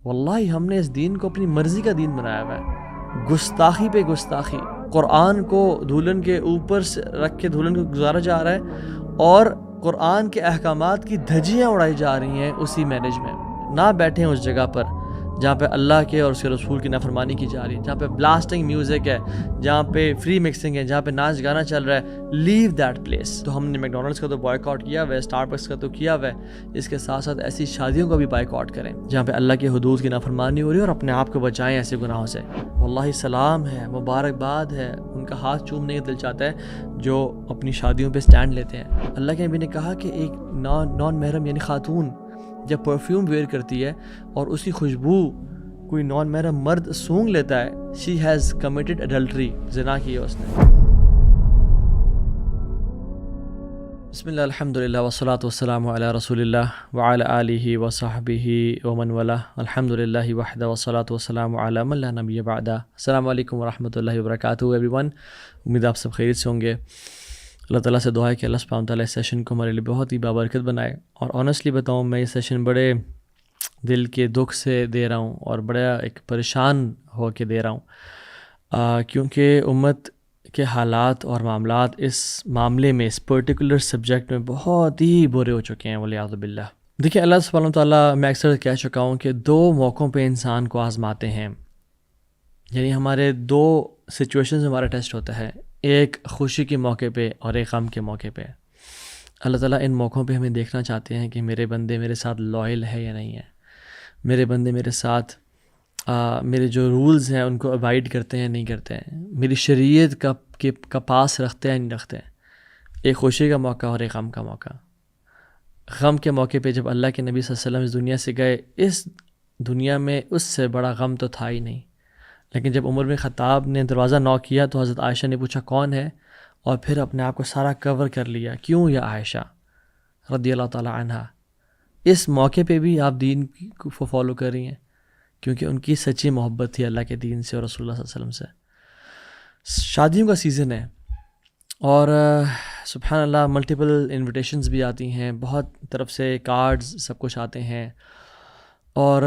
واللہ ہم نے اس دین کو اپنی مرضی کا دین بنایا ہوا ہے، گستاخی پہ گستاخی، قرآن کو دھولن کے اوپر سے رکھ کے دھولن کو گزارا جا رہا ہے، اور قرآن کے احکامات کی دھجیاں اڑائی جا رہی ہیں اسی مینج میں۔ نہ بیٹھیں اس جگہ پر جہاں پہ اللہ کے اور اس کے رسول کی نافرمانی کی جا رہی ہے، جہاں پہ بلاسٹنگ میوزک ہے، جہاں پہ فری مکسنگ ہے، جہاں پہ ناچ گانا چل رہا ہے۔ Leave that place. تو ہم نے میکڈونلڈس کا تو بائیک آؤٹ کیا ہوا ہے، اسٹار بکس کا تو کیا ہوا ہے، اس کے ساتھ ساتھ ایسی شادیوں کا بھی بائیک آؤٹ کریں جہاں پہ اللہ کے حدود کی نافرمانی ہو رہی ہے، اور اپنے آپ کو بچائیں ایسے گناہوں سے۔ واللہ سلام ہے، مبارکباد ہے، ان کا ہاتھ چومنے کا دل چاہتا ہے جو اپنی شادیوں پہ سٹینڈ لیتے ہیں۔ اللہ کے نبی نے کہا کہ ایک نان محرم یعنی خاتون جب پرفیوم ویئر کرتی ہے اور اس کی خوشبو کوئی نان محرم مرد سونگھ لیتا ہے، she has committed adultery، زنا کی ہے اس نے۔ بسم اللہ الحمدللہ والصلاة والسلام علی رسول اللہ وعلی آلہ وصحبہ ومن والاه، الحمدللہ وحدہ والصلاة والسلام علی من لا نبی بعدہ۔ السلام علیکم ورحمۃ اللہ وبرکاتہ ایوری ون، امید آپ سب خیریت سے ہوں گے۔ اللہ تعالیٰ سے دعا ہے کہ اللہ سبحانہ وتعالیٰ اس سیشن کو ہمارے لیے بہت ہی بابرکت بنائے، اور آنیسٹلی بتاؤں میں یہ سیشن بڑے دل کے دکھ سے دے رہا ہوں اور بڑا ایک پریشان ہو کے دے رہا ہوں، کیونکہ امت کے حالات اور معاملات اس معاملے میں، اس پرٹیکولر سبجیکٹ میں بہت ہی برے ہو چکے ہیں والعیاذ باللہ۔ دیکھیں اللہ سبحانہ وتعالیٰ، میں اکثر کہہ چکا ہوں کہ دو موقعوں پہ انسان کو آزماتے ہیں، یعنی ہمارے دو سچویشنز ہمارا ٹیسٹ ہوتا ہے، ایک خوشی کے موقع پہ اور ایک غم کے موقع پہ۔ اللہ تعالیٰ ان موقعوں پہ ہمیں دیکھنا چاہتے ہیں کہ میرے بندے میرے ساتھ لائل ہے یا نہیں ہے، میرے بندے میرے ساتھ میرے جو رولز ہیں ان کو ابائڈ کرتے ہیں نہیں کرتے ہیں، میری شریعت کا پاس رکھتے ہیں نہیں رکھتے ہیں۔ ایک خوشی کا موقع اور ایک غم کا موقع۔ غم کے موقع پہ جب اللہ کے نبی صلی اللہ علیہ وسلم اس دنیا سے گئے، اس دنیا میں اس سے بڑا غم تو تھا ہی نہیں، لیکن جب عمر بن خطاب نے دروازہ نوک کیا تو حضرت عائشہ نے پوچھا کون ہے، اور پھر اپنے آپ کو سارا کور کر لیا، کیوں یا عائشہ رضی اللہ تعالی عنہا، اس موقع پہ بھی آپ دین کو فالو کر رہی ہیں، کیونکہ ان کی سچی محبت تھی اللہ کے دین سے اور رسول اللہ صلی اللہ علیہ وسلم سے۔ شادیوں کا سیزن ہے، اور سبحان اللہ ملٹیپل انویٹیشنز بھی آتی ہیں، بہت طرف سے کارڈز سب کچھ آتے ہیں، اور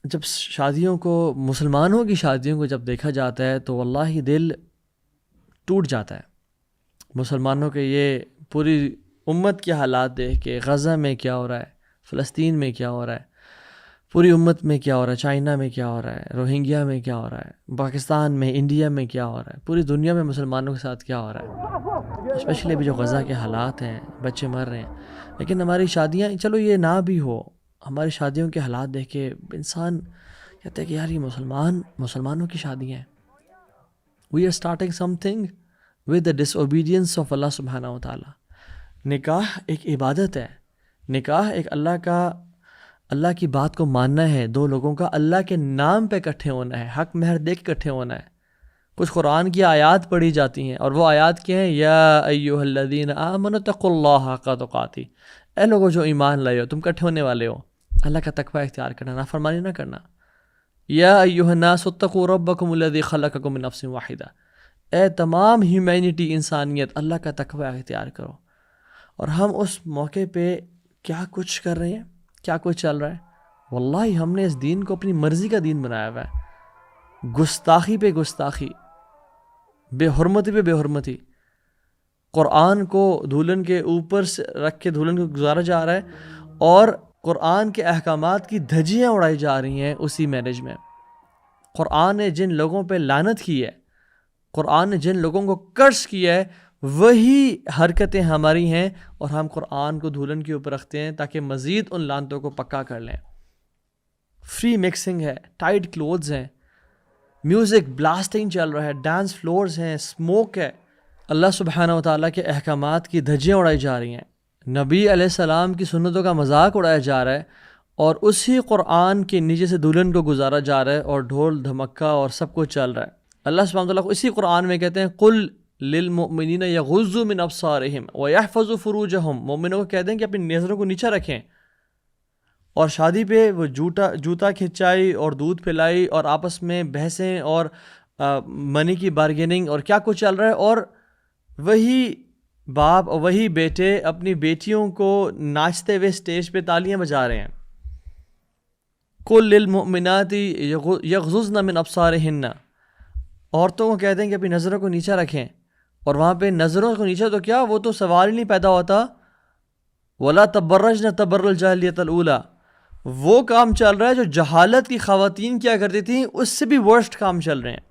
جب شادیوں کو، مسلمانوں کی شادیوں کو جب دیکھا جاتا ہے تو واللہ دل ٹوٹ جاتا ہے۔ مسلمانوں کے یہ پوری امت کے حالات دیکھ کے، غزہ میں کیا ہو رہا ہے، فلسطین میں کیا ہو رہا ہے، پوری امت میں کیا ہو رہا ہے، چائنا میں کیا ہو رہا ہے، روہنگیا میں کیا ہو رہا ہے، پاکستان میں، انڈیا میں کیا ہو رہا ہے، پوری دنیا میں مسلمانوں کے ساتھ کیا ہو رہا ہے، اسپیشلی ابھی جو غزہ کے حالات ہیں، بچے مر رہے ہیں۔ لیکن ہماری شادیاں، چلو یہ نہ بھی ہو، ہماری شادیوں کے حالات دیکھ کے انسان کہتا ہے کہ یار یہ مسلمانوں کی شادیاں ہیں۔ We are starting something with the disobedience of اللہ سبحانہ و تعالیٰ۔ نکاح ایک عبادت ہے، نکاح ایک اللہ کی بات کو ماننا ہے، دو لوگوں کا اللہ کے نام پہ اکٹھے ہونا ہے، حق مہر دے کے اکٹھے ہونا ہے۔ کچھ قرآن کی آیات پڑھی جاتی ہیں، اور وہ آیات کیا ہیں، یا ایھا الذین آمنوا اتقوا اللہ حق تقاتہ، اے لوگوں جو ایمان لائے ہو، تم اکٹھے ہونے والے ہو، اللہ کا تقوی اختیار کرنا، نافرمانی نہ کرنا۔ یا ایھا الناس اتقوا ربکم الذی خلقکم من نفس واحدہ، اے تمام ہیومینٹی، انسانیت، اللہ کا تقوی اختیار کرو۔ اور ہم اس موقع پہ کیا کچھ کر رہے ہیں، کیا کچھ چل رہا ہے۔ واللہ ہم نے اس دین کو اپنی مرضی کا دین بنایا ہوا ہے، گستاخی پہ گستاخی، بے حرمتی پہ بے حرمتی، قرآن کو دھولن کے اوپر سے رکھ کے دھولن کو گزارا جا رہا ہے، اور قرآن کے احکامات کی دھجیاں اڑائی جا رہی ہیں اسی میرج میں۔ قرآن نے جن لوگوں پہ لعنت کی ہے، قرآن نے جن لوگوں کو کرس کیا ہے، وہی حرکتیں ہماری ہیں، اور ہم قرآن کو دھولن کے اوپر رکھتے ہیں تاکہ مزید ان لعنتوں کو پکا کر لیں۔ فری مکسنگ ہے، ٹائٹ کلوتھز ہیں، میوزک بلاسٹنگ چل رہا ہے، ڈانس فلورز ہیں، اسموک ہے، اللہ سبحانہ و تعالیٰ کے احکامات کی دھجیاں اڑائی جا رہی ہیں، نبی علیہ السلام کی سنتوں کا مذاق اڑایا جا رہا ہے، اور اسی قرآن کے نیچے سے دلہن کو گزارا جا رہا ہے، اور ڈھول دھمکا اور سب کچھ چل رہا ہے۔ اللہ سبحانہ وتعالیٰ اسی قرآن میں کہتے ہیں قل للمؤمنین یغضوا من ابصارہم ویحفظوا فروجہم، مومنوں کو کہتے ہیں کہ اپنی نظروں کو نیچا رکھیں، اور شادی پہ وہ جوتا کھنچائی اور دودھ پلائی اور آپس میں بحثیں اور منی کی بارگیننگ اور کیا کچھ چل رہا ہے، اور وہی باپ اور وہی بیٹے اپنی بیٹیوں کو ناچتے ہوئے اسٹیج پہ تالیاں بجا رہے ہیں۔ قل للمؤمنات یغضضن من ابصارہن، عورتوں کو کہتے ہیں کہ اپنی نظروں کو نیچے رکھیں، اور وہاں پہ نظروں کو نیچے تو کیا، وہ تو سوال ہی نہیں پیدا ہوتا. ولا تبرجن تبرج الجاہلیۃ الاولی، وہ کام چل رہا ہے جو جہالت کی خواتین کیا کرتی تھیں، اس سے بھی ورسٹ کام چل رہے ہیں.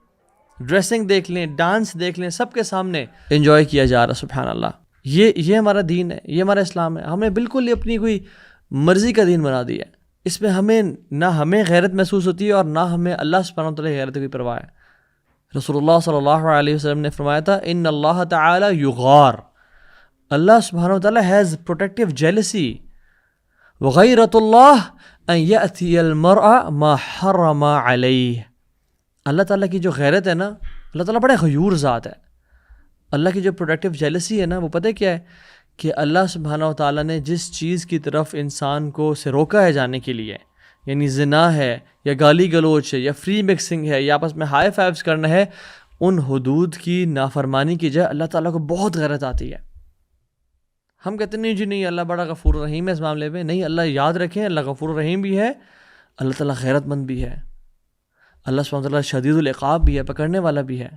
ڈریسنگ دیکھ لیں، ڈانس دیکھ لیں، سب کے سامنے انجوائے کیا جا رہا. سبحان اللہ. یہ ہمارا دین ہے، یہ ہمارا اسلام ہے. ہم نے بالکل ہی اپنی کوئی مرضی کا دین بنا دیا ہے. اس میں نہ ہمیں غیرت محسوس ہوتی ہے، اور نہ ہمیں اللہ سبحانہ و تعالیٰ کی غیرت کی پرواہ ہے. رسول اللہ صلی اللہ علیہ وسلم نے فرمایا تھا ان اللہ تعالی یغار، اللہ سبحانہ و تعالیٰ ہیز پروٹیکٹیو جیلسی. وغیرت اللہ ان یأتی المرء ما حرم علیہ، اللہ تعالیٰ کی جو غیرت ہے نا، اللہ تعالیٰ بڑے غیور ذات ہے. اللہ کی جو پروٹیکٹیو جیلسی ہے نا، وہ پتہ کیا ہے کہ اللہ سبحانہ و تعالیٰ نے جس چیز کی طرف انسان کو سے روکا ہے جانے کے لیے، یعنی زنا ہے یا گالی گلوچ ہے یا فری مکسنگ ہے یا آپس میں ہائی فائیوز کرنا ہے، ان حدود کی نافرمانی کی جائے اللہ تعالیٰ کو بہت غیرت آتی ہے. ہم کہتے ہیں نہیں جی نہیں، اللہ بڑا غفور رحیم ہے اس معاملے میں. نہیں، اللہ یاد رکھیں اللہ غفور رحیم بھی ہے، اللہ تعالیٰ غیرت مند بھی ہے، اللہ سبحانہ تعالیٰ شدید العقاب بھی ہے، پکڑنے والا بھی ہے.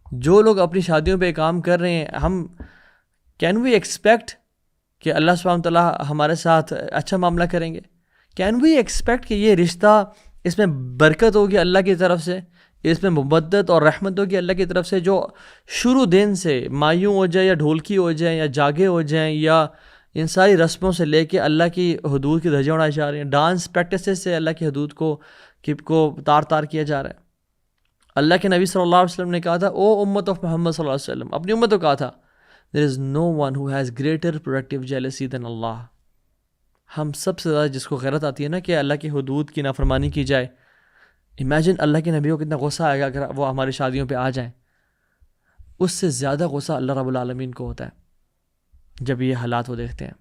جو لوگ اپنی شادیوں پہ کام کر رہے ہیں، ہم کین وی ایکسپیکٹ کہ اللہ سبحانہ تعالیٰ ہمارے ساتھ اچھا معاملہ کریں گے؟ کین وی ایکسپیکٹ کہ یہ رشتہ اس میں برکت ہوگی اللہ کی طرف سے، اس میں مبدت اور رحمت ہوگی اللہ کی طرف سے، جو شروع دن سے مایوں ہو جائے یا ڈھولکی ہو جائیں یا جاگے ہو جائیں یا ان ساری رسموں سے لے کے اللہ کی حدود کی دھجیاں اڑائی جا رہی ہیں، ڈانس پریکٹسز سے اللہ کی حدود کو تار تار کیا جا رہا ہے. اللہ کے نبی صلی اللہ علیہ وسلم نے کہا تھا او امت آف محمد صلی اللہ علیہ وسلم، اپنی امت کو کہا تھا there is no one who has greater protective jealousy than Allah. ہم سب سے زیادہ جس کو غیرت آتی ہے نا کہ اللہ کی حدود کی نافرمانی کی جائے. امیجن اللہ کے نبی کو کتنا غصہ آئے گا اگر وہ ہماری شادیوں پہ آ جائیں. اس سے زیادہ غصہ اللہ رب العالمین کو ہوتا ہے جب یہ حالات وہ دیکھتے ہیں.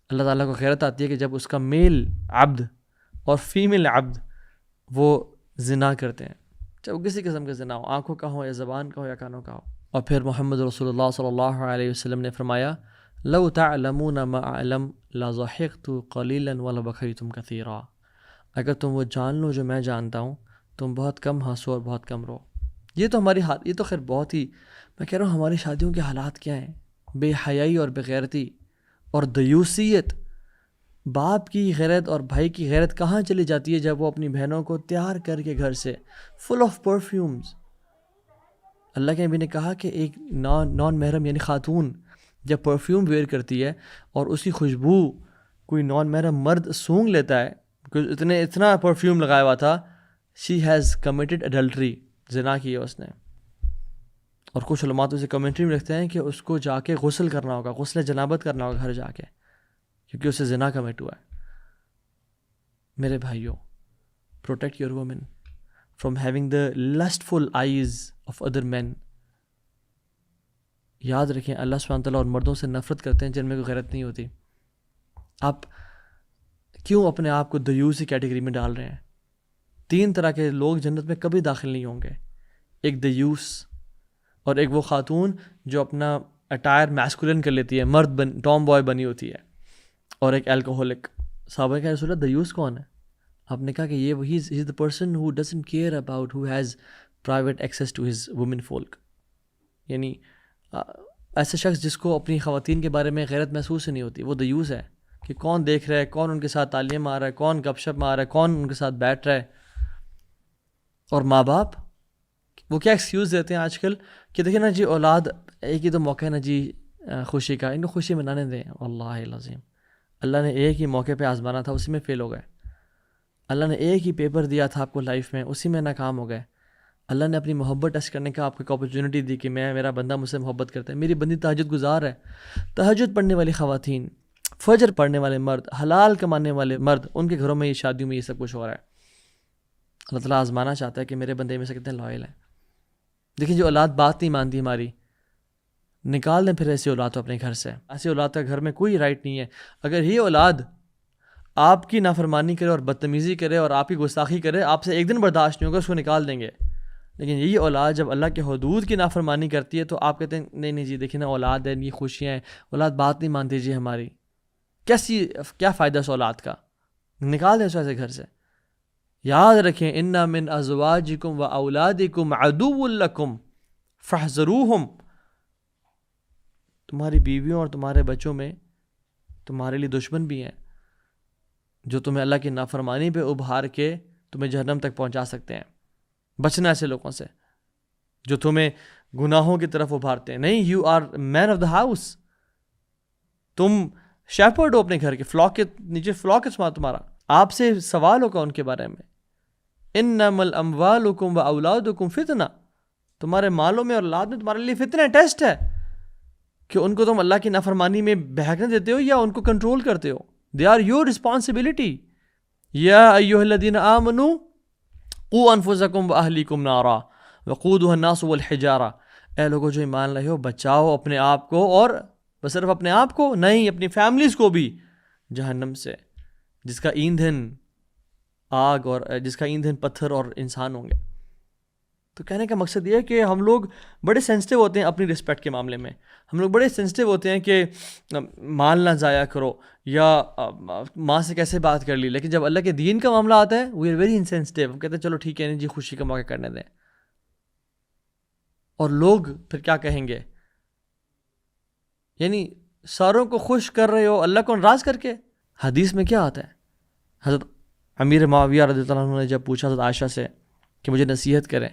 اللہ تعالیٰ کو غیرت آتی ہے کہ جب اس کا میل عبد اور فیمیل عبد وہ زنا کرتے ہیں، چاہے وہ کسی قسم کا زنا ہو، آنکھوں کا ہو یا زبان کا ہو یا کانوں کا ہو. اور پھر محمد رسول اللہ صلی اللہ علیہ وسلم نے فرمایا لو تعلمون ما اعلم لضحكت قليلا ولبكيتم كثيرا، اگر تم وہ جان لو جو میں جانتا ہوں، تم بہت کم ہنسو اور بہت کم رو. یہ تو ہماری یہ تو خیر بہت ہی، میں کہہ رہا ہوں ہماری شادیوں کے حالات کیا ہیں، بے حیائی اور بغیرتی اور دیوسیت. باپ کی غیرت اور بھائی کی غیرت کہاں چلی جاتی ہے جب وہ اپنی بہنوں کو تیار کر کے گھر سے فل آف پرفیومز. اللہ کے نبی نے کہا کہ ایک نان محرم یعنی خاتون جب پرفیوم ویئر کرتی ہے اور اسی خوشبو کوئی نان محرم مرد سونگھ لیتا ہے، اتنا پرفیوم لگایا ہوا تھا، شی ہیز کمیٹڈ اڈلٹری، زنا کی ہے اس نے. اور کچھ علماء تو اسے کمنٹری میں لکھتے ہیں کہ اس کو جا کے غسل کرنا ہوگا، غسل جنابت کرنا ہوگا گھر جا کے، کیونکہ اسے زنا کمٹ ہوا ہے. میرے بھائیوں، protect your women from having the lustful eyes of other men. یاد رکھیں اللہ سبحانہ تعالیٰ اور مردوں سے نفرت کرتے ہیں جن میں کوئی غیرت نہیں ہوتی. آپ کیوں اپنے آپ کو دیوسی کیٹیگری میں ڈال رہے ہیں؟ 3 طرح کے لوگ جنت میں کبھی داخل نہیں ہوں گے. ایک دیوس، اور ایک وہ خاتون جو اپنا اٹائر میسکولن کر لیتی ہے، مرد ٹام بوائے بنی ہوتی ہے، اور ایک الکوہولک. صحابہ کہ رسول اللہ دیوس کون ہے؟ آپ نے کہا کہ یہ وہی is the person who doesn't care about, who has private access to his womenfolk. یعنی ایسا شخص جس کو اپنی خواتین کے بارے میں غیرت محسوس ہی نہیں ہوتی، وہ دیوس ہے کہ کون دیکھ رہا ہے، کون ان کے ساتھ تعلیم مار رہا ہے، کون گپ شپ مار رہا ہے، کون ان کے ساتھ بیٹھ رہا ہے. اور ماں باپ وہ کیا ایکسکیوز دیتے ہیں آج کل کہ دیکھیں نا جی اولاد، ایک ہی تو موقع ہے نا جی خوشی کا، ان کو خوشی منانے دیں. اللہ العظیم، اللہ نے ایک ہی موقع پہ آزمانا تھا، اسی میں فیل ہو گئے. اللہ نے ایک ہی پیپر دیا تھا آپ کو لائف میں، اسی میں ناکام ہو گئے. اللہ نے اپنی محبت ٹیسٹ کرنے کا آپ کو ایک اپرچونٹی دی کہ میرا بندہ مجھ سے محبت کرتا ہے، میری بندی تہجد گزار ہے. تہجد پڑھنے والی خواتین، فجر پڑھنے والے مرد، حلال کمانے والے مرد، ان کے گھروں میں یہ شادیوں میں یہ سب کچھ ہو رہا ہے. اللہ تعالیٰ آزمانا چاہتا ہے کہ میرے بندے میں سے کتنے لائل ہیں. دیکھیں جو اولاد بات نہیں مانتی ہماری، نکال دیں پھر ایسی اولاد تو اپنے گھر سے. ایسی اولاد کا گھر میں کوئی رائٹ نہیں ہے. اگر یہ اولاد آپ کی نافرمانی کرے اور بدتمیزی کرے اور آپ کی گستاخی کرے، آپ سے ایک دن برداشت نہیں ہوگا، اس کو نکال دیں گے. لیکن یہی اولاد جب اللہ کے حدود کی نافرمانی کرتی ہے تو آپ کہتے ہیں نہیں نہیں جی دیکھیں نا اولاد ہے، یہ خوشیاں ہیں، اولاد بات نہیں مانتی جی ہماری. کیا فائدہ اس اولاد کا؟ نکال دیں اس ایسے گھر سے. یاد رکھیں ان من ازواجکم و اولادکم عدو لکم فاحذروہم، تمہاری بیویوں اور تمہارے بچوں میں تمہارے لیے دشمن بھی ہیں جو تمہیں اللہ کی نافرمانی پہ ابھار کے تمہیں جہنم تک پہنچا سکتے ہیں. بچنا ایسے لوگوں سے جو تمہیں گناہوں کی طرف ابھارتے ہیں. نہیں، you are man of the house, تم شیپرڈ ہو اپنے گھر کے، فلاک کے نیچے فلاک ہے تمہارا، آپ سے سوال ہوگا ان کے بارے میں. انما الاموالکم و اولادکم فتنہ، تمہارے مالوں میں اور اولاد میں تمہارے لیے فتنہ، ٹیسٹ ہے کہ ان کو تم اللہ کی نافرمانی میں بہکنے دیتے ہو یا ان کو کنٹرول کرتے ہو. They are your responsibility. یا ایھا الذین آمنوا قوا انفسکم واہلیکم نارا وقودها الناس والحجارہ، اے لوگوں جو ایمان لائے ہو، بچاؤ اپنے آپ کو، اور بس صرف اپنے آپ کو نہیں، اپنی فیملیز کو بھی جہنم سے، جس کا ایندھن آگ اور جس کا ایندھن پتھر اور انسان ہوں گے. تو کہنے کا مقصد یہ ہے کہ ہم لوگ بڑے سینسٹیو ہوتے ہیں اپنی رسپیکٹ کے معاملے میں. ہم لوگ بڑے سینسٹیو ہوتے ہیں کہ مال نہ ضائع کرو یا ماں سے کیسے بات کر لی، لیکن جب اللہ کے دین کا معاملہ آتا ہے وی آر ویری انسینسٹیو. ہم کہتے ہیں چلو ٹھیک ہے نہیں جی، خوشی کا موقع کرنے دیں. اور لوگ پھر کیا کہیں گے؟ یعنی ساروں کو خوش کر رہے ہو اللہ کو ناراض کر کے. حدیث میں کیا آتا ہے؟ حضرت امیر معاویہ رضی اللہ عنہ نے جب پوچھا حضرت عائشہ سے کہ مجھے نصیحت کریں،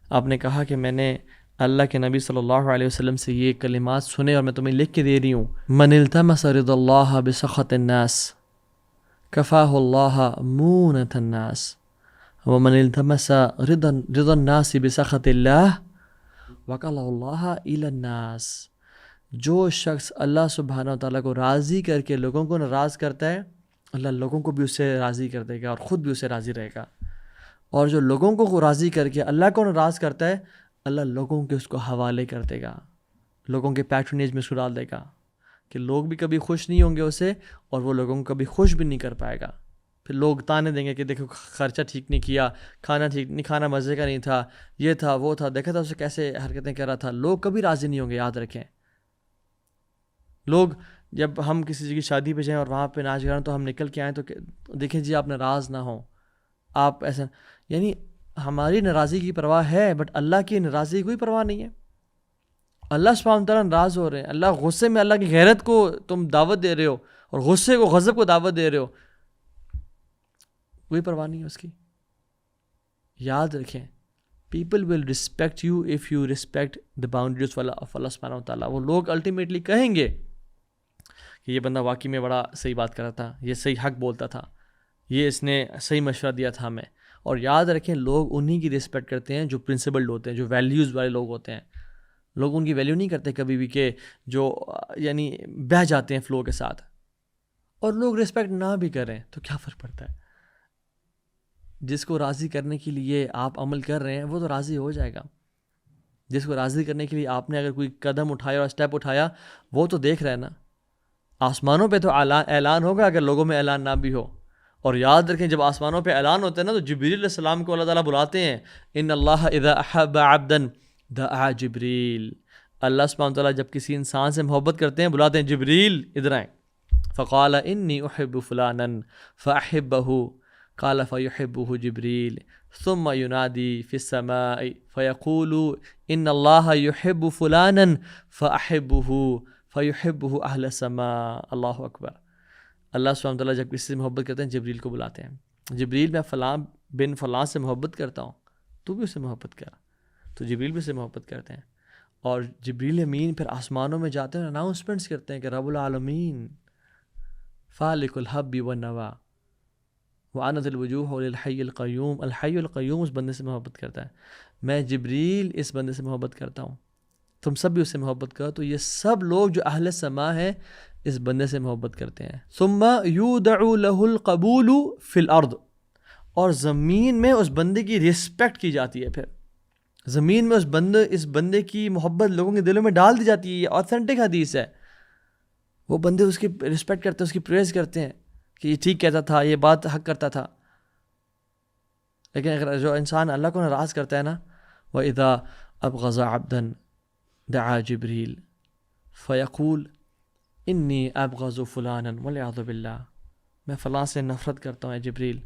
آپ نے کہا کہ میں نے اللہ کے نبی صلی اللہ علیہ وسلم سے یہ کلمات سنے اور میں تمہیں لکھ کے دے رہی ہوں. من التمس رضا اللہ بسخط الناس کفاہ اللہ مونۃ الناس ومن التمس رضا الناس بسخط اللہ وکلہ اللہ الی الناس. جو شخص اللہ سبحانہ و تعالیٰ کو راضی کر کے لوگوں کو ناراض کرتا ہے، اللہ لوگوں کو بھی اس سے راضی کر دے گا اور خود بھی اسے راضی رہے گا. اور جو لوگوں کو راضی کر کے اللہ کو ناراض کرتا ہے، اللہ لوگوں کے اس کو حوالے کر دے گا، لوگوں کے پیٹرنیج میں اس کو ڈال دے گا کہ لوگ بھی کبھی خوش نہیں ہوں گے اسے اور وہ لوگوں کو کبھی خوش بھی نہیں کر پائے گا. پھر لوگ تانے دیں گے کہ دیکھو خرچہ ٹھیک نہیں کیا، کھانا ٹھیک نہیں، کھانا مزے کا نہیں تھا، یہ تھا وہ تھا، دیکھا تھا اسے کیسے حرکتیں کر رہا تھا. لوگ کبھی راضی نہیں ہوں گے، یاد رکھیں. لوگ جب ہم کسی کی شادی پہ جائیں اور وہاں پہ ناچ گانا تو ہم نکل کے آئیں تو دیکھیں جی آپ ناراض نہ ہوں، آپ ایسا، یعنی ہماری ناراضی کی پرواہ ہے بٹ اللہ کی ناراضی کی کوئی پرواہ نہیں ہے. اللہ سبحانہ وتعالیٰ ناراض ہو رہے ہیں، اللہ غصے میں، اللہ کی غیرت کو تم دعوت دے رہے ہو اور غصے کو، غضب کو دعوت دے رہے ہو، کوئی پرواہ نہیں ہے اس کی. یاد رکھیں people will respect you if you respect the boundaries of اللہ سبحانہ وتعالیٰ. وہ لوگ الٹیمیٹلی کہیں گے کہ یہ بندہ واقعی میں بڑا صحیح بات کر رہا تھا، یہ صحیح حق بولتا تھا، یہ اس نے صحیح مشورہ دیا تھا ہمیں. اور یاد رکھیں لوگ انہی کی رسپیکٹ کرتے ہیں جو پرنسپلڈ ہوتے ہیں، جو ویلیوز والے لوگ ہوتے ہیں. لوگ ان کی ویلیو نہیں کرتے کبھی بھی کہ جو یعنی بہہ جاتے ہیں فلو کے ساتھ. اور لوگ رسپیکٹ نہ بھی کریں تو کیا فرق پڑتا ہے؟ جس کو راضی کرنے کے لیے آپ عمل کر رہے ہیں وہ تو راضی ہو جائے گا. جس کو راضی کرنے کے لیے آپ نے اگر کوئی قدم اٹھایا اور اسٹیپ اٹھایا وہ تو دیکھ رہے ہیں نا. آسمانوں پہ تو اعلان ہوگا اگر لوگوں میں اعلان نہ بھی ہو. اور یاد رکھیں جب آسمانوں پہ اعلان ہوتا ہے نا تو جبریل علیہ السلام کو اللہ تعالیٰ بلاتے ہیں. ان اللہ اذا احب عبدا دعا جبریل. اللہ سبحانہ وتعالیٰ جب کسی انسان سے محبت کرتے ہیں بلاتے ہیں جبریل ادھر آئیں. فقال انی احب فلانا فاحبہ قال فیحبہ جبریل ثم ینادی فی السماء فیقول ان اللہ یحب فلانا فاحبہ فیحبہ اہل السماء. اللہ اکبر. اللہ سبحانہ وتعالیٰ جب کسی سے محبت کرتے ہیں جبریل کو بلاتے ہیں. جبریل میں فلاں بن فلاں سے محبت کرتا ہوں، تو بھی اسے محبت کر. تو جبریل بھی اسے محبت کرتے ہیں. اور جبریل امین پھر آسمانوں میں جاتے ہیں، اناؤنسمنٹس کرتے ہیں کہ رب العالمین فالق الحب والنوا وعنت الوجوہ للحی القیوم. الحی القیوم اس بندے سے محبت کرتا ہے. میں جبریل اس بندے سے محبت کرتا ہوں، تم سب بھی اس سے محبت کرو. تو یہ سب لوگ جو اہل سما ہیں اس بندے سے محبت کرتے ہیں. ثم یودع له القبول فی الارض. اور زمین میں اس بندے کی رسپیکٹ کی جاتی ہے. پھر زمین میں اس بندے کی محبت لوگوں کے دلوں میں ڈال دی جاتی ہے. یہ اوتھینٹک حدیث ہے. وہ بندے اس کی رسپیکٹ کرتے ہیں، اس کی پریز کرتے ہیں کہ یہ ٹھیک کہتا تھا، یہ بات حق کرتا تھا. لیکن اگر جو انسان اللہ کو ناراض کرتا ہے نا، وَإِذَا أَبْغَضَ عَبْدًا دعا جبریل فیقول انی ابغض فلانا والعیاذ باللہ. میں فلاں سے نفرت کرتا ہوں اے جبریل،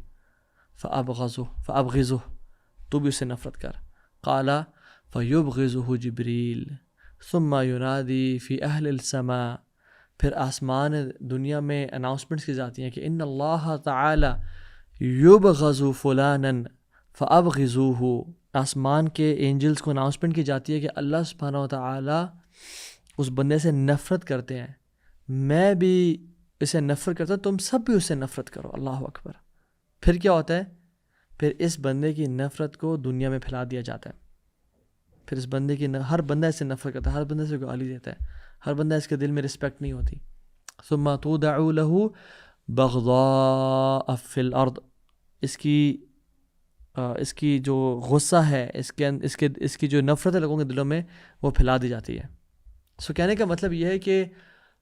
فابغضه تو بھی اس سے نفرت کر. قال فیبغضه جبریل ثم ینادی فی اہل السماء. پھر آسمان دنیا میں اناؤنسمنٹس کی جاتی ہیں کہ ان اللہ تعالی یبغض فلانا فابغضوه. آسمان کے اینجلز کو اناؤنسمنٹ کی جاتی ہے کہ اللہ سبحانہ و تعالی اس بندے سے نفرت کرتے ہیں، میں بھی اسے نفرت کرتا ہوں، تم سب بھی اس سے نفرت کرو. اللہ اکبر. پھر کیا ہوتا ہے؟ پھر اس بندے کی نفرت کو دنیا میں پھیلا دیا جاتا ہے. پھر اس بندے کی ہر بندہ اس سے نفرت کرتا ہے، ہر بندے سے گالی دیتا ہے، ہر بندہ اس کے دل میں رسپیکٹ نہیں ہوتی. ثم تودع له بغضاء فی الارض. اس کی جو غصہ ہے، اس کی جو نفرت ہے لوگوں کے دلوں میں، وہ پھیلا دی جاتی ہے. سو کہنے کا مطلب یہ ہے کہ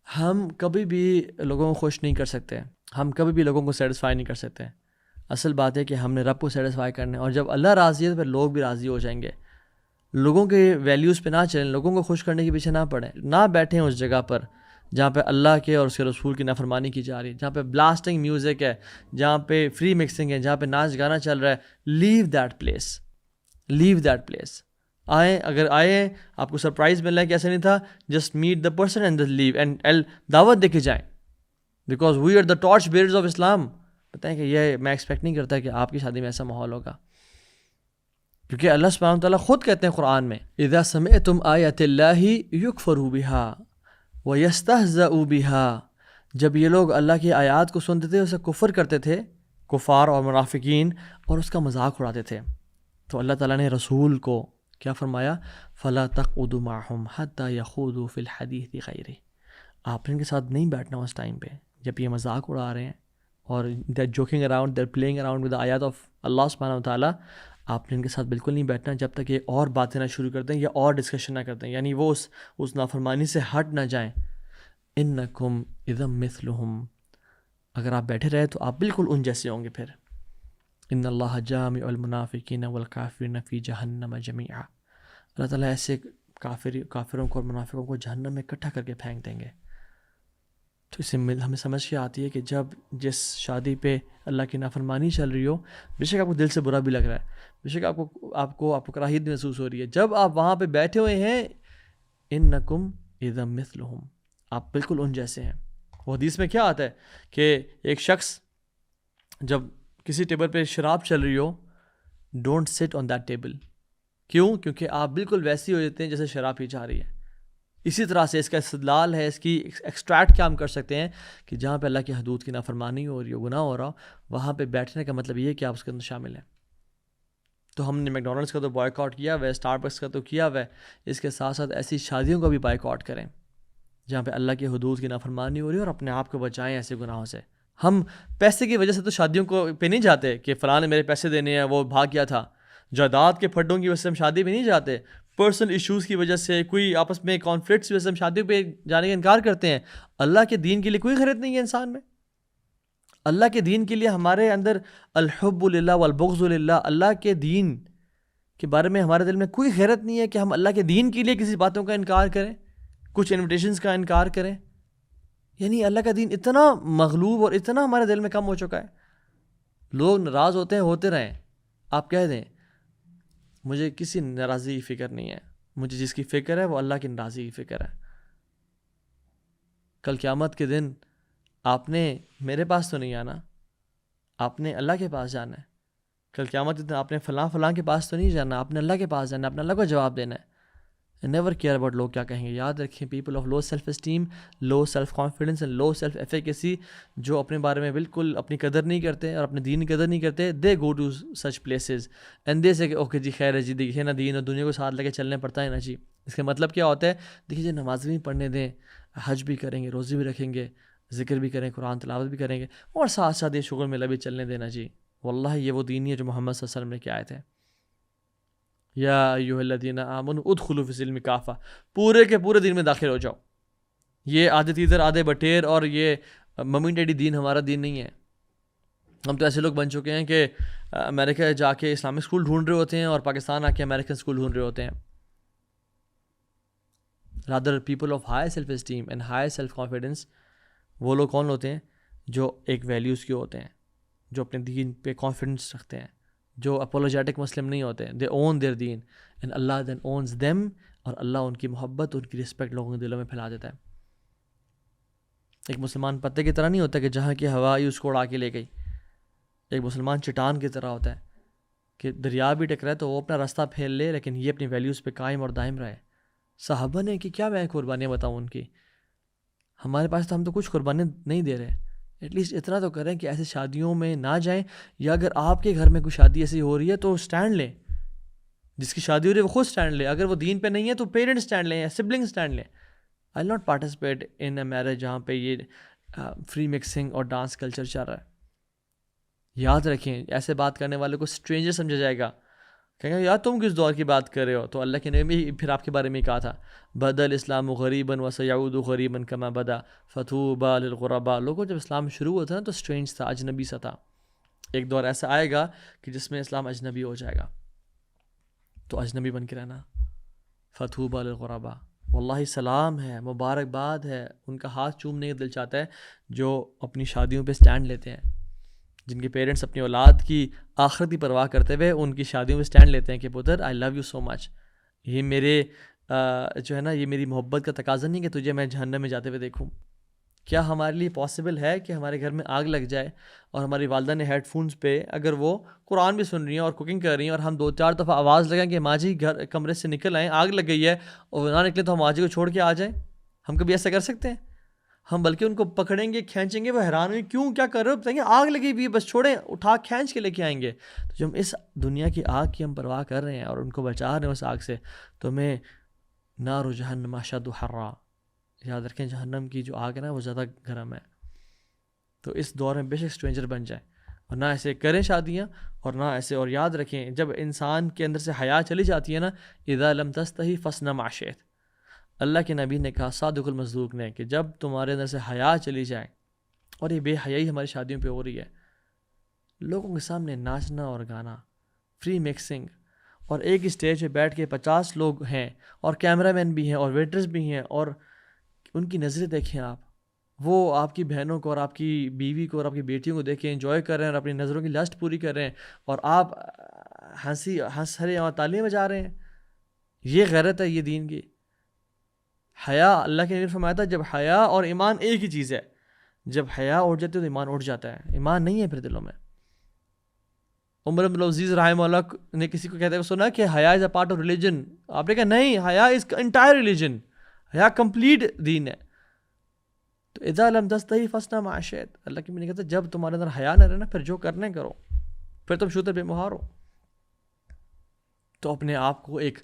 ہم کبھی بھی لوگوں کو خوش نہیں کر سکتے، ہم کبھی بھی لوگوں کو سیٹسفائی نہیں کر سکتے. اصل بات ہے کہ ہم نے رب کو سیٹسفائی کرنا ہے، اور جب اللہ راضی ہے تو پھر لوگ بھی راضی ہو جائیں گے. لوگوں کے ویلیوز پہ نہ چلیں، لوگوں کو خوش کرنے کے پیچھے نہ پڑیں، نہ بیٹھیں اس جگہ پر جہاں پہ اللہ کے اور اس کے رسول کی نافرمانی کی جا رہی ہے، جہاں پہ بلاسٹنگ میوزک ہے، جہاں پہ فری مکسنگ ہے، جہاں پہ ناچ گانا چل رہا ہے. Leave that place, leave that place. اگر آئیں آپ کو سرپرائز مل رہا ہے کہ ایسا نہیں تھا، just meet the person and leave and دعوت دے کے جائیں، because we are the torch bearers of Islam. بتائیں کہ یہ میں ایکسپیکٹ نہیں کرتا کہ آپ کی شادی میں ایسا ماحول ہوگا، کیونکہ اللہ سبحانہ وتعالیٰ خود کہتے ہیں قرآن میں اذا سمعتم آیات اللہ یکفر بها ویستہزأ بها. جب یہ لوگ اللہ کی آیات کو سنتے تھے اسے کفر کرتے تھے، کفار اور منافقین، اور اس کا مذاق اڑاتے تھے، تو اللہ تعالیٰ نے رسول کو کیا فرمایا؟ فلا تقعدوا معهم حتى يخوضوا في الحديث غيره. آپ نے ان کے ساتھ نہیں بیٹھنا اس ٹائم پہ جب یہ مذاق اڑا رہے ہیں اور they're joking around, they're playing around with the آیات of اللہ سبحانہ وتعالیٰ. آپ نے ان کے ساتھ بالکل نہیں بیٹھنا جب تک یہ اور باتیں نہ شروع کر دیں یا اور ڈسکشن نہ کر دیں، یعنی وہ اس نافرمانی سے ہٹ نہ جائیں. انکم اذا مثلہم. اگر آپ بیٹھے رہے تو آپ بالکل ان جیسے ہوں گے. پھر ان اللہ جامع المنافقین والکافرین فی جہنم جمیعا. اللہ تعالیٰ ایسے کافروں کو اور منافقوں کو جہنم میں اکٹھا کر کے پھینک دیں گے. تو اس سے ہمیں سمجھ کے آتی ہے کہ جب جس شادی پہ اللہ کی نافرمانی چل رہی ہو، بے شک آپ کو دل سے برا بھی لگ رہا ہے، بے شک آپ کو کراہیت بھی محسوس ہو رہی ہے، جب آپ وہاں پہ بیٹھے ہوئے ہیں انکم اذا مثلہم، آپ بالکل ان جیسے ہیں. وہ حدیث میں کیا آتا ہے کہ ایک شخص جب کسی ٹیبل پہ شراب چل رہی ہو، ڈونٹ سٹ آن دیٹ ٹیبل. کیوں؟ کیونکہ آپ بالکل ویسی ہو جاتے ہیں جیسے شراب پی جا رہی ہے. اسی طرح سے اس کا استدلال ہے، اس کی ایکسٹریکٹ کیا ہم کر سکتے ہیں کہ جہاں پہ اللہ کی حدود کی نافرمانی ہو رہی ہو، گناہ ہو رہا ہو، وہاں پہ بیٹھنے کا مطلب یہ ہے کہ آپ اس کے اندر شامل ہیں. تو ہم نے میکڈونلڈس کا تو بائیکاٹ کیا ہوا ہے، اسٹار بکس کا تو کیا ہوا ہے، اس کے ساتھ ساتھ ایسی شادیوں کا بھی بائیکاٹ کریں جہاں پہ اللہ کی حدود کی نافرمانی ہو رہی ہے، اور اپنے آپ کو بچائیں ایسے گناہوں سے. ہم پیسے کی وجہ سے تو شادیوں کو پہ نہیں جاتے کہ فلاں نے میرے پیسے دینے ہیں، وہ بھاگ گیا تھا. جائیداد کے پھڈوں کی وجہ سے ہم شادی پہ نہیں جاتے، پرسنل ایشوز کی وجہ سے، کوئی آپس میں کانفلکٹس کی وجہ سے ہم شادیوں پہ جانے کا انکار کرتے ہیں. اللہ کے دین کے لیے کوئی غیرت نہیں ہے انسان میں. اللہ کے دین کے لیے ہمارے اندر الحب للہ والبغض للہ، اللہ کے دین کے بارے میں ہمارے دل میں کوئی غیرت نہیں ہے کہ ہم اللہ کے دین کے لیے کسی باتوں کا انکار کریں، کچھ انویٹیشنز کا انکار کریں. یعنی اللہ کا دین اتنا مغلوب اور اتنا ہمارے دل میں کم ہو چکا ہے. لوگ ناراض ہوتے ہیں، ہوتے رہیں، آپ کہہ دیں مجھے کسی ناراضی کی فکر نہیں ہے، مجھے جس کی فکر ہے وہ اللہ کی ناراضی کی فکر ہے. کل قیامت کے دن آپ نے میرے پاس تو نہیں آنا، آپ نے اللہ کے پاس جانا ہے. کل قیامت کے دن آپ نے فلاں کے پاس تو نہیں جانا، آپ نے اللہ کے پاس جانا ہے، اپنے اللہ کو جواب دینا ہے. نیور کیئر اباؤٹ لوگ کیا کہیں گے. یاد رکھیں people of low self esteem, low self confidence and low self efficacy, جو اپنے بارے میں بالکل اپنی قدر نہیں کرتے اور اپنے دین کی قدر نہیں کرتے، they go to such places and they say کہ اوکے جی خیر ہے جی، دیکھیے نا دین اور دنیا کو ساتھ لے کے چلنے پڑتا ہے نا جی. اس کا مطلب کیا ہوتا ہے؟ دیکھیے جی نماز بھی پڑھنے دیں، حج بھی کریں گے، روزے بھی رکھیں گے، ذکر بھی کریں، قرآن تلاوت بھی کریں گے، اور ساتھ ساتھ یہ شغل میلہ بھی چلنے دینا جی. واللہ یہ وہ دین نہیں ہے جو محمد صلی اللہ علیہ وسلم نے کیا آئے تھے. یا ایھا الذین آمنوا ادخلوا فی السلم کافہ، پورے کے پورے دین میں داخل ہو جاؤ. یہ آدھے تیتر آدھے بٹیر اور یہ ممی ڈیڈی دین ہمارا دین نہیں ہے. ہم تو ایسے لوگ بن چکے ہیں کہ امریکہ جا کے اسلامک اسکول ڈھونڈ رہے ہوتے ہیں اور پاکستان آ کے امریکن اسکول ڈھونڈ رہے ہوتے ہیں. Rather people of high self esteem and high self confidence وہ لوگ کون ہوتے ہیں جو ایک ویلیوز کے ہوتے ہیں, جو اپنے دین پہ کانفیڈنس رکھتے ہیں, جو اپولوجیٹک مسلم نہیں ہوتے, دے اون دیئر دین اینڈ اللہ دین اونز دیم, اور اللہ ان کی محبت, ان کی رسپیکٹ لوگوں کے دلوں میں پھیلا دیتا ہے. ایک مسلمان پتے کی طرح نہیں ہوتا کہ جہاں کی ہوا آئی اس کو اڑا کے لے گئی. ایک مسلمان چٹان کی طرح ہوتا ہے کہ دریا بھی ٹکرائے تو وہ اپنا راستہ پھیل لے, لیکن یہ اپنی ویلیوز پہ قائم اور دائم رہے. صحابہ نے کہ کیا میں قربانیاں بتاؤں ان کی, ہمارے پاس تو ہم تو کچھ قربانیاں نہیں دے رہے. ایٹ لیسٹ اتنا تو کریں کہ ایسے شادیوں میں نہ جائیں, یا اگر آپ کے گھر میں کوئی شادی ایسی ہو رہی ہے تو اسٹینڈ لیں. جس کی شادی ہو رہی ہے وہ خود اسٹینڈ لے, اگر وہ دین پہ نہیں ہے تو پیرنٹ اسٹینڈ لیں یا سبلنگ اسٹینڈ لیں. I not participate in a marriage جہاں پہ یہ فری مکسنگ اور ڈانس کلچر چل رہا ہے. یاد رکھیں, ایسے بات کرنے والے کو اسٹرینجر سمجھا جائے گا, کہیں گے یار تم کس دور کی بات کر رہے ہو. تو اللہ کے نبی پھر آپ کے بارے میں کہا تھا, بدل اسلام غریباً وسیعود غریباً کما بدا فطوبی للغرباء. لوگوں جب اسلام شروع ہوتا ہے نا تو اسٹرینج تھا, اجنبی سا تھا. ایک دور ایسا آئے گا کہ جس میں اسلام اجنبی ہو جائے گا, تو اجنبی بن کے رہنا. فطوبی للغرباء, واللہ سلام ہے, مبارکباد ہے, ان کا ہاتھ چومنے کا دل چاہتا ہے جو اپنی شادیوں پہ اسٹینڈ لیتے ہیں, جن کے پیرنٹس اپنی اولاد کی آخرت کی پرواہ کرتے ہوئے ان کی شادیوں میں اسٹینڈ لیتے ہیں کہ پتر آئی لو یو سو مچ, یہ میرے جو ہے نا یہ میری محبت کا تقاضا نہیں کہ تجھے میں جہنم میں جاتے ہوئے دیکھوں. کیا ہمارے لیے پاسبل ہے کہ ہمارے گھر میں آگ لگ جائے اور ہماری والدہ نے ہیڈ فونس پہ اگر وہ قرآن بھی سن رہی ہیں اور کوکنگ کر رہی ہیں, اور ہم 2-4 دفعہ آواز لگائیں کہ ماں جی گھر کمرے سے نکل آئیں, آگ لگ گئی ہے, اور نہ نکلے تو ہم ماں جی کو چھوڑ کے آ جائیں؟ ہم کبھی ایسا کر سکتے ہیں؟ ہم بلکہ ان کو پکڑیں گے, کھینچیں گے, وہ حیران ہوئی کیوں کیا کر رہے ہو, بتائیں گے آگ لگی ہوئی بس چھوڑیں, اٹھا کھینچ کے لے کے آئیں گے. تو جب ہم اس دنیا کی آگ کی ہم پرواہ کر رہے ہیں اور ان کو بچا رہے ہیں اس آگ سے, تو ہمیں نار جہنم اشد حرا, یاد رکھیں جہنم کی جو آگ ہے نا وہ زیادہ گرم ہے. تو اس دور میں بے شک اسٹرینجر بن جائیں, اور نہ ایسے کریں شادیاں, اور نہ ایسے. اور یاد رکھیں جب انسان کے اندر سے حیا چلی جاتی ہے نا, اذا لم تستحی فاصنع ما شئت, اللہ کے نبی نے کہا صادق المصدوق نے کہ جب تمہارے اندر سے حیا چلی جائے, اور یہ بے حیائی ہماری شادیوں پہ ہو رہی ہے, لوگوں کے سامنے ناچنا اور گانا, فری مکسنگ, اور ایک اسٹیج پہ بیٹھ کے 50 لوگ ہیں اور کیمرہ مین بھی ہیں اور ویٹرز بھی ہیں, اور ان کی نظریں دیکھیں آپ, وہ آپ کی بہنوں کو اور آپ کی بیوی کو اور آپ کی بیٹیوں کو دیکھیں انجوائے کر رہے ہیں اور اپنی نظروں کی لسٹ پوری کر رہے ہیں, اور آپ ہنس رہے ہیں اور تالیاں بجا رہے ہیں. یہ غیرت ہے یہ دین کی. حیا, اللہ کے نبی نے فرمایا تھا جب حیا اور ایمان ایک ہی چیز ہے, جب حیا اٹھ جاتی ہے تو ایمان اٹھ جاتا ہے, ایمان نہیں ہے پھر دلوں میں. عمر بن العزیز رحمہ اللہ نے کسی کو کہتے ہوئے سنا کہ حیا از اے پارٹ آف ریلیجن, آپ نے کہا نہیں, حیا از انٹائر ریلیجن, حیا کمپلیٹ دین ہے. تو اذا لم تستحی فاصنع ما شئت, اللہ کے نبی نے کہتا جب تمہارے اندر حیا نہ رہے نا, پھر جو کرنے کرو, پھر تم شوتر بے مہار ہو. تو اپنے آپ کو ایک,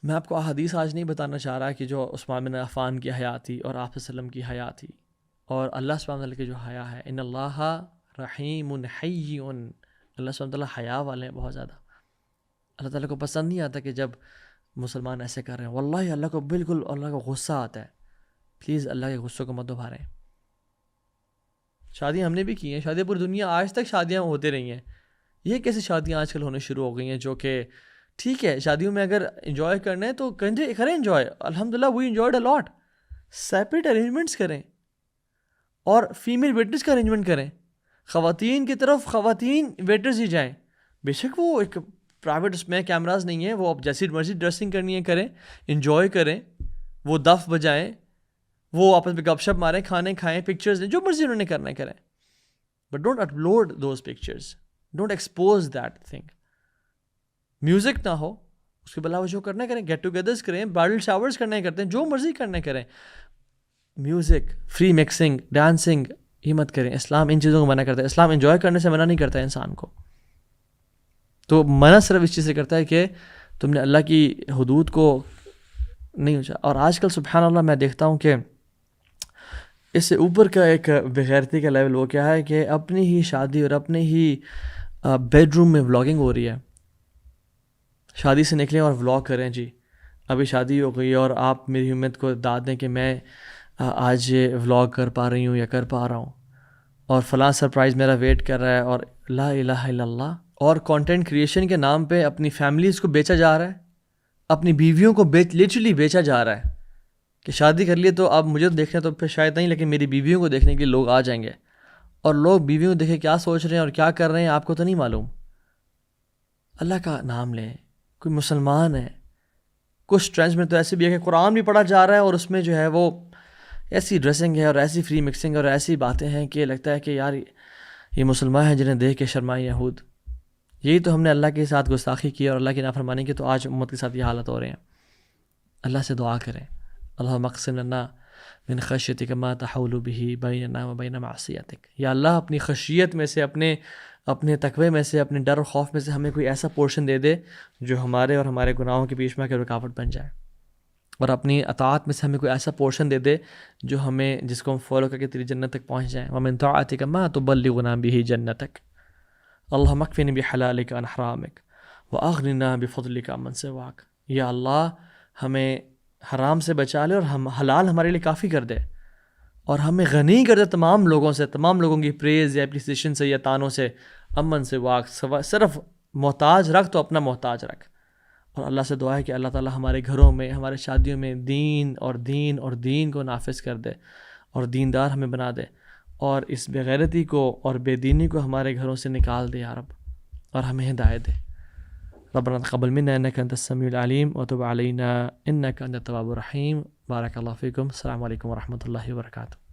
میں آپ کو احادیث آج نہیں بتانا چاہ رہا کہ جو عثمان بن عفان کی حیا تھی اور آپ صلی اللہ علیہ وسلم کی حیا تھی, اور اللہ سبحانہ وتعالیٰ کی جو حیا ہے, ان اللہ رحیم حی, اللہ سبحانہ وتعالیٰ حیا والے ہیں بہت زیادہ. اللہ تعالیٰ کو پسند نہیں آتا کہ جب مسلمان ایسے کر رہے ہیں, واللہ اللہ کو بالکل, اللہ کو غصہ آتا ہے. پلیز اللہ کے غصے کو مت ابھاریں. شادیاں ہم نے بھی کی ہیں, شادیاں پوری دنیا آج تک شادیاں ہوتے رہی ہیں. یہ کیسی شادیاں آج کل ہونے شروع ہو گئی ہیں جو کہ ٹھیک ہے شادیوں میں اگر انجوائے کرنا ہے تو کریں انجوائے, الحمدللہ وی انجوائڈ اے لاٹ. سیپریٹ ارینجمنٹس کریں اور فیمیل ویٹرز کا ارینجمنٹ کریں, خواتین کی طرف خواتین ویٹرز ہی جائیں. بے شک وہ ایک پرائیویٹ اس میں کیمراز نہیں ہیں, وہ آپ جیسی مرضی ڈریسنگ کرنی ہے کریں, انجوائے کریں, وہ دف بجائیں, وہ آپس میں گپ شپ ماریں, کھانے کھائیں, پکچرز دیں, جو مرضی انہوں نے کرنا ہے کریں, but don't upload those pictures, don't expose that thing. Music نہ ہو, اس کے علاوہ جو کرنا کریں, گیٹ ٹوگیدرز کریں, برائڈل شاورز کرنے کرتے ہیں, جو مرضی کرنے کریں. میوزک, فری مکسنگ, ڈانسنگ یہ مت کریں. اسلام ان چیزوں کو منع کرتا ہے. اسلام انجوائے کرنے سے منع نہیں کرتا ہے انسان کو, تو منع صرف اس چیز سے کرتا ہے کہ تم نے اللہ کی حدود کو نہیں اونچا. اور آج کل سبحان اللہ میں دیکھتا ہوں کہ اس سے اوپر کا ایک بغیرتی کا لیول وہ کیا ہے کہ اپنی ہی شادی اور اپنے ہی بیڈ روم میں ولاگنگ ہو رہی ہے. شادی سے نکلیں اور ولاگ کریں, جی ابھی شادی ہو گئی اور آپ میری ہمت کو داد دیں کہ میں آج ولاگ کر پا رہی ہوں یا کر پا رہا ہوں, اور فلاں سرپرائز میرا ویٹ کر رہا ہے, اور لا الہ الا اللہ. اور کانٹینٹ کریشن کے نام پہ اپنی فیملیز کو بیچا جا رہا ہے, اپنی بیویوں کو لٹرلی بیچا جا رہا ہے کہ شادی کر لیے تو اب مجھے تو دیکھنا تو پھر شاید نہیں، لیکن میری بیویوں کو دیکھنے کے لیے لوگ آ جائیں گے، اور لوگ بیویوں کو دیکھے کیا سوچ رہے ہیں اور کیا کر رہے ہیں آپ کو تو نہیں معلوم۔ اللہ کا نام لیں، کوئی مسلمان ہے، کچھ ٹرینڈز میں تو ایسے بھی ہے کہ قرآن بھی پڑھا جا رہا ہے اور اس میں جو ہے وہ ایسی ڈریسنگ ہے اور ایسی فری مکسنگ اور ایسی باتیں ہیں کہ لگتا ہے کہ یار یہ مسلمان ہیں جنہیں دیکھ کے شرمائے یہود۔ یہی تو ہم نے اللہ کے ساتھ گستاخی کی اور اللہ کی نافرمانی کی، تو آج امت کے ساتھ یہ حالت ہو رہے ہیں۔ اللہ سے دعا کریں، اللہم اقسم لنا من خشیتک ما تحول به بیننا وبین معصیتک، یا اللہ اپنی خشیت میں سے، اپنے تقوی میں سے، اپنے ڈر و خوف میں سے ہمیں کوئی ایسا پورشن دے دے جو ہمارے اور ہمارے گناہوں کے بیچ میں رکاوٹ بن جائے، اور اپنی اطاعت میں سے ہمیں کوئی ایسا پورشن دے دے جو ہمیں، جس کو ہم فالو کر کے تیری جنت تک پہنچ جائیں۔ ومن طاعتک ما تبلغنا به جنتک، اللہم اکفنی بحلالک عن حرامک واغننا بفضلک عمن سواک، یا اللہ ہمیں حرام سے بچا لے اور ہم حلال ہمارے لیے کافی کر دے، اور ہمیں غنی کر دے تمام لوگوں سے، تمام لوگوں کی پریز یا اپریسیشن سے یا تانوں سے، امن سے واق، صرف محتاج رکھ تو اپنا محتاج رکھ۔ اور اللہ سے دعا ہے کہ اللہ تعالی ہمارے گھروں میں، ہمارے شادیوں میں دین کو نافذ کر دے اور دیندار ہمیں بنا دے، اور اس بغیرتی کو اور بے دینی کو ہمارے گھروں سے نکال دے یا رب، اور ہمیں ہدایت دے۔ ربنا تقبل منا انك انت السميع العليم وتب علينا انك انت التواب الرحيم۔ بارك الله فيكم، السلام عليكم ورحمة الله وبركاته۔